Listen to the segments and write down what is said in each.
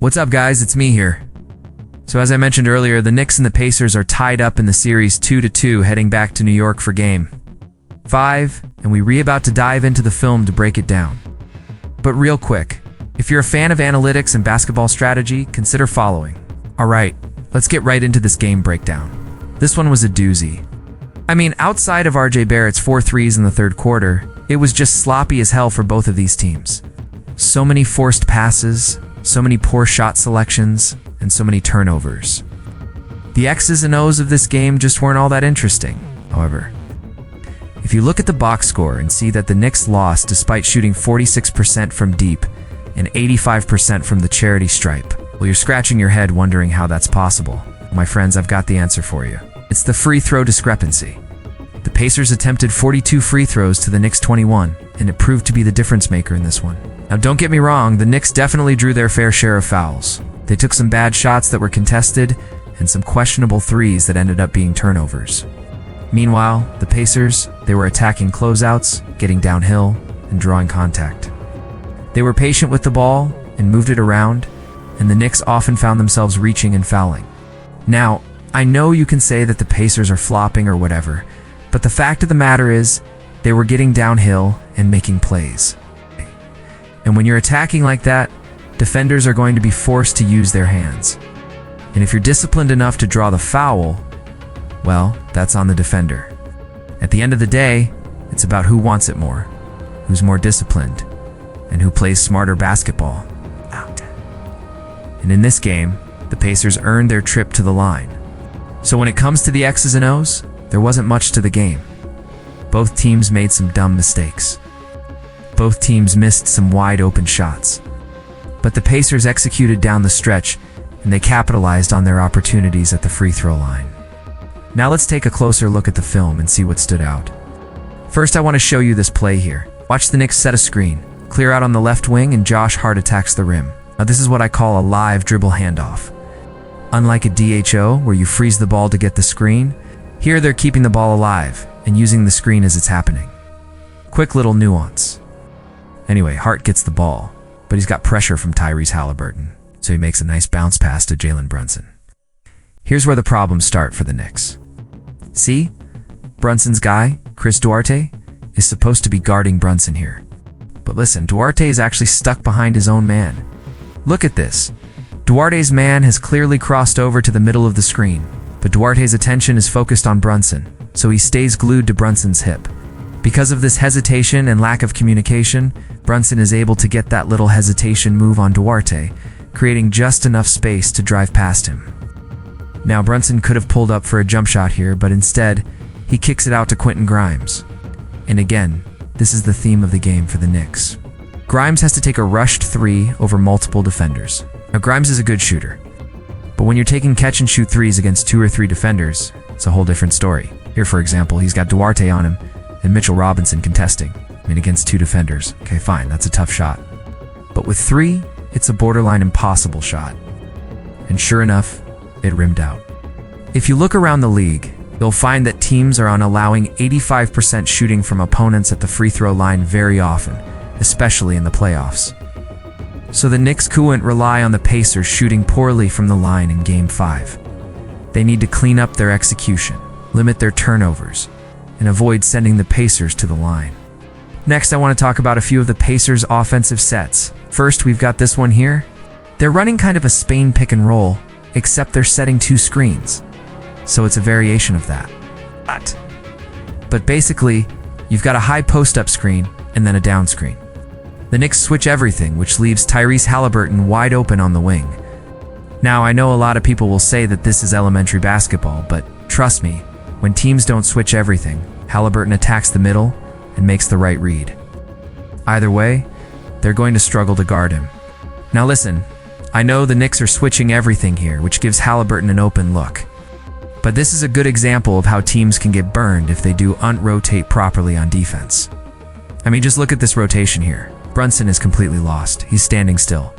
What's up, guys? It's me here. So as I mentioned earlier, the Knicks and the Pacers are tied up in the series 2-2 heading back to New York for Game 5, and we're about to dive into the film to break it down. But real quick, if you're a fan of analytics and basketball strategy, consider following. Alright, let's get right into this game breakdown. This one was a doozy. I mean, outside of RJ Barrett's 4 threes in the third quarter, it was just sloppy as hell for both of these teams. So many forced passes, so many poor shot selections, and so many turnovers. The X's and O's of this game just weren't all that interesting, however. If you look at the box score and see that the Knicks lost despite shooting 46% from deep and 85% from the charity stripe, well, you're scratching your head wondering how that's possible. My friends, I've got the answer for you. It's the free throw discrepancy. The Pacers attempted 42 free throws to the Knicks 21, and it proved to be the difference maker in this one. Now, don't get me wrong, the Knicks definitely drew their fair share of fouls. They took some bad shots that were contested and some questionable threes that ended up being turnovers. Meanwhile, the Pacers, they were attacking closeouts, getting downhill, and drawing contact. They were patient with the ball and moved it around, and the Knicks often found themselves reaching and fouling. Now, I know you can say that the Pacers are flopping or whatever, but the fact of the matter is, they were getting downhill and making plays. And when you're attacking like that, defenders are going to be forced to use their hands. And if you're disciplined enough to draw the foul, well, that's on the defender. At the end of the day, it's about who wants it more, who's more disciplined, and who plays smarter basketball. Out. And in this game, the Pacers earned their trip to the line. So when it comes to the X's and O's, there wasn't much to the game. Both teams made some dumb mistakes. Both teams missed some wide open shots. But the Pacers executed down the stretch, and they capitalized on their opportunities at the free throw line. Now let's take a closer look at the film and see what stood out. First, I want to show you this play here. Watch the Knicks set a screen, clear out on the left wing, and Josh Hart attacks the rim. Now this is what I call a live dribble handoff. Unlike a DHO, where you freeze the ball to get the screen, here they're keeping the ball alive and using the screen as it's happening. Quick little nuance. Anyway, Hart gets the ball, but he's got pressure from Tyrese Halliburton, so he makes a nice bounce pass to Jalen Brunson. Here's where the problems start for the Knicks. See? Brunson's guy, Chris Duarte, is supposed to be guarding Brunson here. But listen, Duarte is actually stuck behind his own man. Look at this. Duarte's man has clearly crossed over to the middle of the screen, but Duarte's attention is focused on Brunson, so he stays glued to Brunson's hip. Because of this hesitation and lack of communication, Brunson is able to get that little hesitation move on Duarte, creating just enough space to drive past him. Now, Brunson could have pulled up for a jump shot here, but instead, he kicks it out to Quentin Grimes. And again, this is the theme of the game for the Knicks. Grimes has to take a rushed three over multiple defenders. Now, Grimes is a good shooter, but when you're taking catch-and-shoot threes against 2 or 3 defenders, it's a whole different story. Here, for example, he's got Duarte on him and Mitchell Robinson contesting. I mean, against 2 defenders. Okay, fine, that's a tough shot. But with 3, it's a borderline impossible shot. And sure enough, it rimmed out. If you look around the league, you'll find that teams are on allowing 85% shooting from opponents at the free throw line very often, especially in the playoffs. So the Knicks couldn't rely on the Pacers shooting poorly from the line in Game 5. They need to clean up their execution, limit their turnovers, and avoid sending the Pacers to the line. Next, I want to talk about a few of the Pacers' offensive sets. First, we've got this one here. They're running kind of a Spain pick and roll, except they're setting 2 screens. So it's a variation of that. But basically, you've got a high post-up screen and then a down screen. The Knicks switch everything, which leaves Tyrese Halliburton wide open on the wing. Now, I know a lot of people will say that this is elementary basketball, but trust me, when teams don't switch everything, Halliburton attacks the middle and makes the right read. Either way, they're going to struggle to guard him. Now listen, I know the Knicks are switching everything here, which gives Halliburton an open look. But this is a good example of how teams can get burned if they don't rotate properly on defense. I mean, just look at this rotation here. Brunson is completely lost. He's standing still.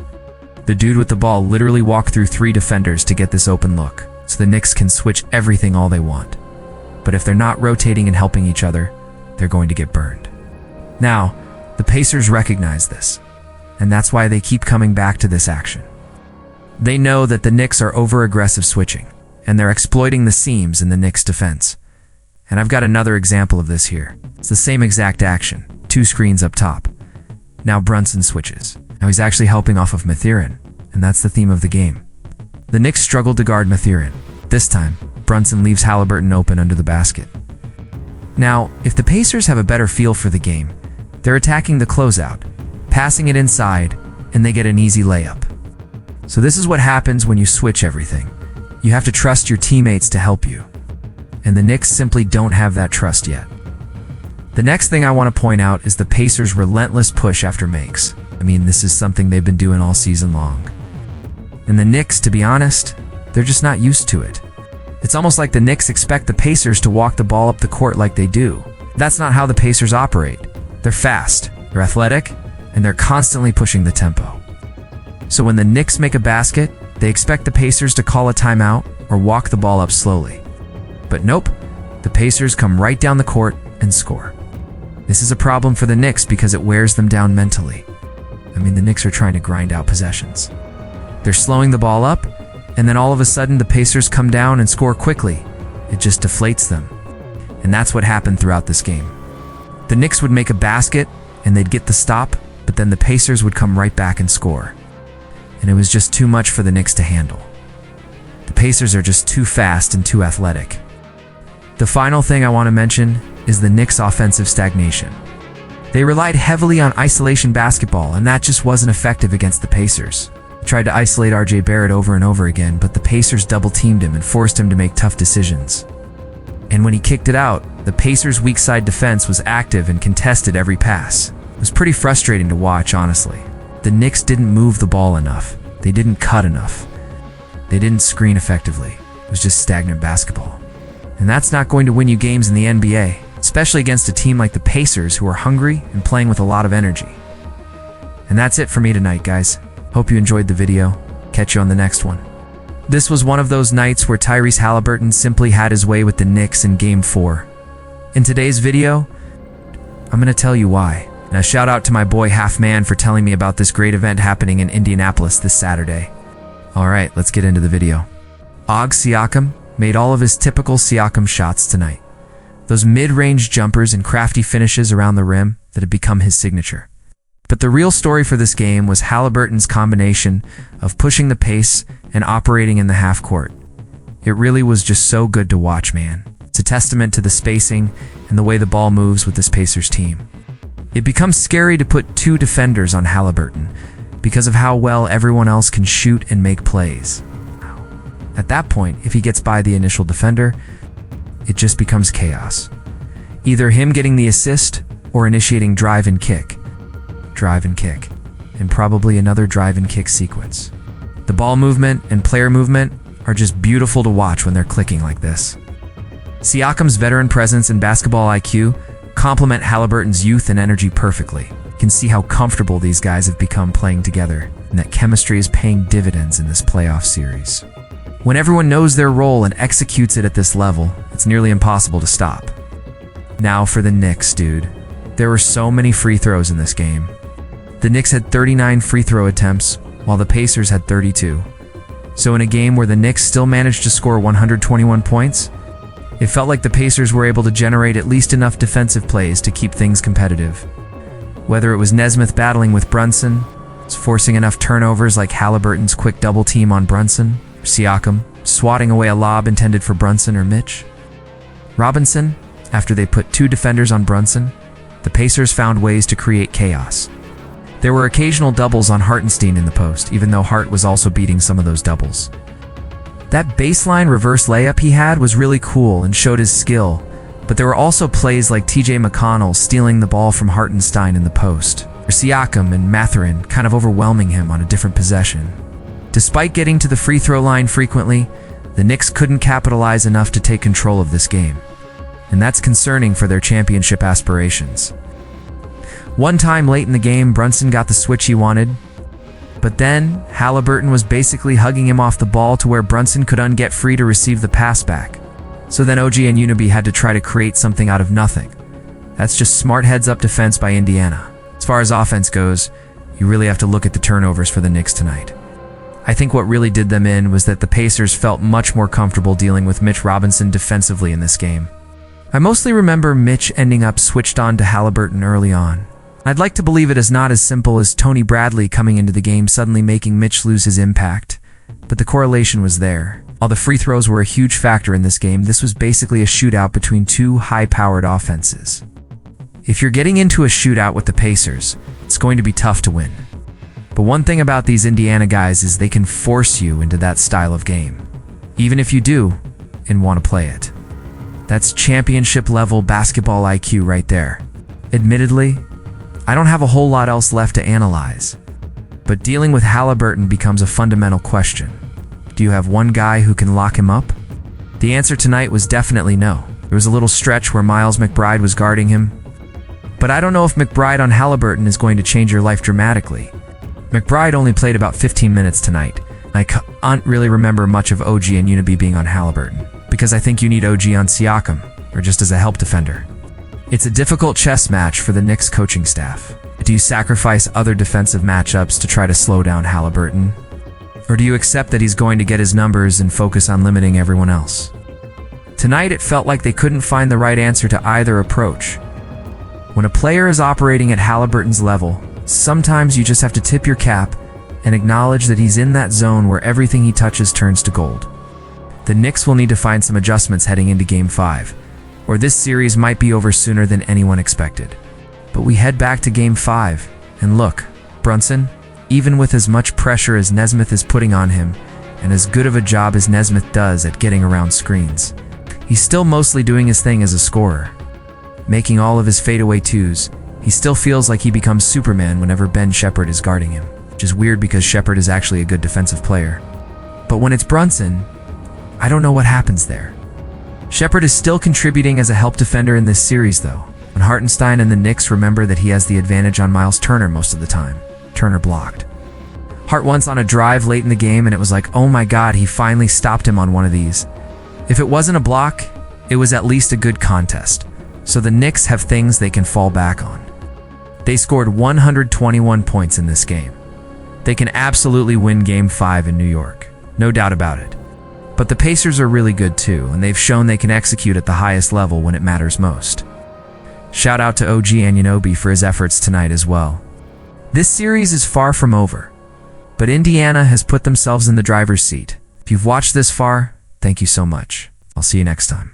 The dude with the ball literally walked through 3 defenders to get this open look, so the Knicks can switch everything all they want. But if they're not rotating and helping each other, they're going to get burned. Now, the Pacers recognize this, and that's why they keep coming back to this action. They know that the Knicks are over-aggressive switching, and they're exploiting the seams in the Knicks' defense. And I've got another example of this here. It's the same exact action, 2 screens up top. Now Brunson switches. Now he's actually helping off of Mathurin, and that's the theme of the game. The Knicks struggled to guard Mathurin. This time, Brunson leaves Haliburton open under the basket. Now, if the Pacers have a better feel for the game, they're attacking the closeout, passing it inside, and they get an easy layup. So this is what happens when you switch everything. You have to trust your teammates to help you. And the Knicks simply don't have that trust yet. The next thing I want to point out is the Pacers' relentless push after makes. I mean, this is something they've been doing all season long. And the Knicks, to be honest, they're just not used to it. It's almost like the Knicks expect the Pacers to walk the ball up the court like they do. That's not how the Pacers operate. They're fast, they're athletic, and they're constantly pushing the tempo. So when the Knicks make a basket, they expect the Pacers to call a timeout or walk the ball up slowly. But nope, the Pacers come right down the court and score. This is a problem for the Knicks because it wears them down mentally. I mean, the Knicks are trying to grind out possessions. They're slowing the ball up, and then all of a sudden the Pacers come down and score quickly. It just deflates them. And that's what happened throughout this game. The Knicks would make a basket, and they'd get the stop, but then the Pacers would come right back and score. And it was just too much for the Knicks to handle. The Pacers are just too fast and too athletic. The final thing I want to mention is the Knicks' offensive stagnation. They relied heavily on isolation basketball, and that just wasn't effective against the Pacers. They tried to isolate RJ Barrett over and over again, but the Pacers double-teamed him and forced him to make tough decisions. And when he kicked it out, the Pacers' weak side defense was active and contested every pass. It was pretty frustrating to watch, honestly. The Knicks didn't move the ball enough. They didn't cut enough. They didn't screen effectively. It was just stagnant basketball. And that's not going to win you games in the NBA, especially against a team like the Pacers who are hungry and playing with a lot of energy. And that's it for me tonight, guys. Hope you enjoyed the video. Catch you on the next one. This was one of those nights where Tyrese Haliburton simply had his way with the Knicks in Game 4. In today's video, I'm going to tell you why. And a shout out to my boy Half Man for telling me about this great event happening in Indianapolis this Saturday. Alright, let's get into the video. Siakam made all of his typical Siakam shots tonight. Those mid-range jumpers and crafty finishes around the rim that had become his signature. But the real story for this game was Haliburton's combination of pushing the pace and operating in the half court. It really was just so good to watch, man. It's a testament to the spacing and the way the ball moves with this Pacers team. It becomes scary to put 2 defenders on Haliburton because of how well everyone else can shoot and make plays. At that point, if he gets by the initial defender, it just becomes chaos. Either him getting the assist or initiating drive and kick, and probably another drive and kick sequence. The ball movement and player movement are just beautiful to watch when they're clicking like this. Siakam's veteran presence and basketball IQ complement Haliburton's youth and energy perfectly. You can see how comfortable these guys have become playing together, and that chemistry is paying dividends in this playoff series. When everyone knows their role and executes it at this level, it's nearly impossible to stop. Now for the Knicks, dude. There were so many free throws in this game. The Knicks had 39 free throw attempts, while the Pacers had 32. So in a game where the Knicks still managed to score 121 points, it felt like the Pacers were able to generate at least enough defensive plays to keep things competitive. Whether it was Nesmith battling with Brunson, forcing enough turnovers like Haliburton's quick double team on Brunson, or Siakam swatting away a lob intended for Brunson or Mitch. Robinson, after they put 2 defenders on Brunson, the Pacers found ways to create chaos. There were occasional doubles on Hartenstein in the post, even though Hart was also beating some of those doubles. That baseline reverse layup he had was really cool and showed his skill, but there were also plays like TJ McConnell stealing the ball from Hartenstein in the post, or Siakam and Mathurin kind of overwhelming him on a different possession. Despite getting to the free throw line frequently, the Knicks couldn't capitalize enough to take control of this game. And that's concerning for their championship aspirations. One time late in the game, Brunson got the switch he wanted, but then Haliburton was basically hugging him off the ball to where Brunson could get free to receive the pass back. So then OG and Anunoby had to try to create something out of nothing. That's just smart heads-up defense by Indiana. As far as offense goes, you really have to look at the turnovers for the Knicks tonight. I think what really did them in was that the Pacers felt much more comfortable dealing with Mitch Robinson defensively in this game. I mostly remember Mitch ending up switched on to Halliburton early on. I'd like to believe it is not as simple as Tony Bradley coming into the game suddenly making Mitch lose his impact, but the correlation was there. While the free throws were a huge factor in this game, this was basically a shootout between two high-powered offenses. If you're getting into a shootout with the Pacers, it's going to be tough to win. But one thing about these Indiana guys is they can force you into that style of game, even if you do and want to play it. That's championship-level basketball IQ right there. Admittedly, I don't have a whole lot else left to analyze, but dealing with Halliburton becomes a fundamental question. Do you have one guy who can lock him up? The answer tonight was definitely no. There was a little stretch where Miles McBride was guarding him, but I don't know if McBride on Halliburton is going to change your life dramatically. McBride only played about 15 minutes tonight. I can't really remember much of OG and Uniby being on Halliburton, because I think you need OG on Siakam, or just as a help defender. It's a difficult chess match for the Knicks coaching staff. Do you sacrifice other defensive matchups to try to slow down Halliburton? Or do you accept that he's going to get his numbers and focus on limiting everyone else? Tonight it felt like they couldn't find the right answer to either approach. When a player is operating at Halliburton's level, sometimes you just have to tip your cap and acknowledge that he's in that zone where everything he touches turns to gold. The Knicks will need to find some adjustments heading into Game 5, or this series might be over sooner than anyone expected. But we head back to Game 5, and look, Brunson, even with as much pressure as Nesmith is putting on him, and as good of a job as Nesmith does at getting around screens, he's still mostly doing his thing as a scorer. Making all of his fadeaway twos, he still feels like he becomes Superman whenever Ben Shepherd is guarding him, which is weird because Shepherd is actually a good defensive player. But when it's Brunson, I don't know what happens there. Shepherd is still contributing as a help defender in this series though. When Hartenstein and the Knicks remember that he has the advantage on Miles Turner most of the time, Turner blocked. Hart once on a drive late in the game and it was like, oh my god, he finally stopped him on one of these. If it wasn't a block, it was at least a good contest. So the Knicks have things they can fall back on. They scored 121 points in this game. They can absolutely win Game 5 in New York, no doubt about it. But the Pacers are really good too, and they've shown they can execute at the highest level when it matters most. Shout out to OG Anunoby for his efforts tonight as well. This series is far from over, but Indiana has put themselves in the driver's seat. If you've watched this far, thank you so much. I'll see you next time.